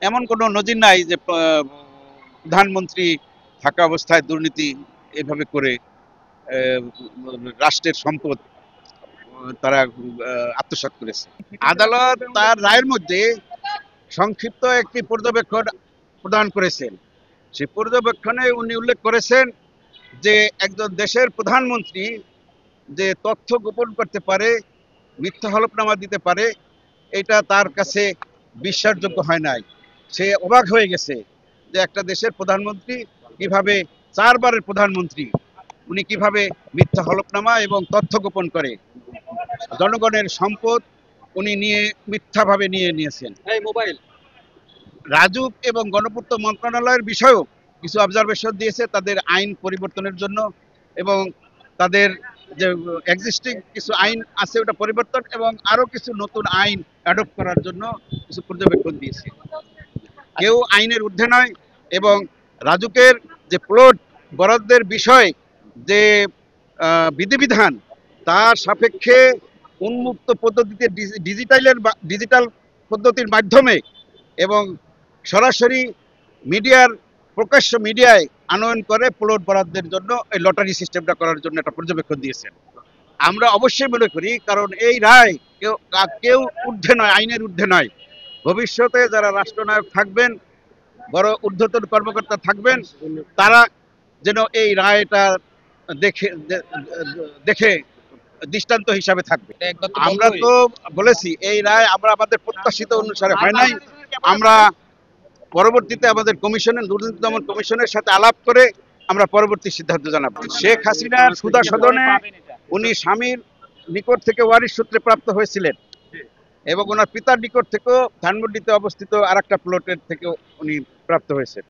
এমন কোনো নজির নাই যে প্রধানমন্ত্রী থাকা অবস্থায় দুর্নীতি এভাবে করে আহ, রাষ্ট্রের সম্পদ তারা আত্মসাৎ করেছে। আদালত তার রায়ের মধ্যে সংক্ষিপ্ত একটি পর্যবেক্ষণ প্রদান করেছেন। সেই পর্যবেক্ষণে উনি উল্লেখ করেছেন যে একজন দেশের প্রধানমন্ত্রী যে তথ্য গোপন করতে পারে, মিথ্যা হলফনামা দিতে পারে, এটা তার কাছে বিশ্বাসযোগ্য হয় নাই। সে অবাক হয়ে গেছে যে একটা দেশের প্রধানমন্ত্রী কিভাবে, চারবারের প্রধানমন্ত্রী, উনি কিভাবে মিথ্যা হলফনামা এবং তথ্য গোপন করে জনগণের সম্পদ উনি নিয়ে মিথ্যাভাবে নিয়েছেন। রাজুক এবং গণপূর্ত মন্ত্রণালয়ের বিষয়েও কিছু অবজারভেশন দিয়েছে তাদের আইন পরিবর্তনের জন্য, এবং তাদের যে এক্সিস্টিং কিছু আইন আছে ওটা পরিবর্তন এবং আরো কিছু নতুন আইন অ্যাডপ্ট করার জন্য কিছু পর্যবেক্ষণ দিয়েছে। কেউ আইনের ঊর্ধ্বে নয়, এবং রাজুকের যে প্লট বরাদ্দের বিষয় যে বিধিবিধান তার সাপেক্ষে উন্মুক্ত পদ্ধতিতে ডিজিটাল পদ্ধতির মাধ্যমে এবং সরাসরি মিডিয়ার প্রকাশ্য মিডিয়ায় আনয়ন করে প্লট বরাদ্দের জন্য এই লটারি সিস্টেমটা করার জন্য একটা পর্যবেক্ষণ দিয়েছেন। আমরা অবশ্যই মনে করি, কারণ এই রায় কেউ কেউ ঊর্ধ্বে নয়, আইনের ঊর্ধ্বে নয়। ভবিষ্যতে যারা রাষ্ট্রনায়ক থাকবেন, বড় ঊর্ধ্বতন কর্মকর্তা থাকবেন, তারা যেন এই রায়টা দেখে দেখে দৃষ্টান্ত হিসাবে থাকবে। আমরা তো বলেছি এই রায় আমরা আমাদের প্রত্যাশিত অনুসারে হয় নাই। আমরা পরবর্তীতে আমাদের কমিশনের, দুর্নীতি দমন কমিশনের সাথে আলাপ করে আমরা পরবর্তী সিদ্ধান্ত জানাবো। শেখ হাসিনার সুদা সদনে উনি স্বামীর নিকট থেকে ওয়ারিশ সূত্রে প্রাপ্ত হয়েছিলেন, এবং ওনার পিতার নিকট থেকেও ধানমন্ডিতে অবস্থিত আরেকটা প্লটের থেকেও উনি প্রাপ্ত হয়েছেন।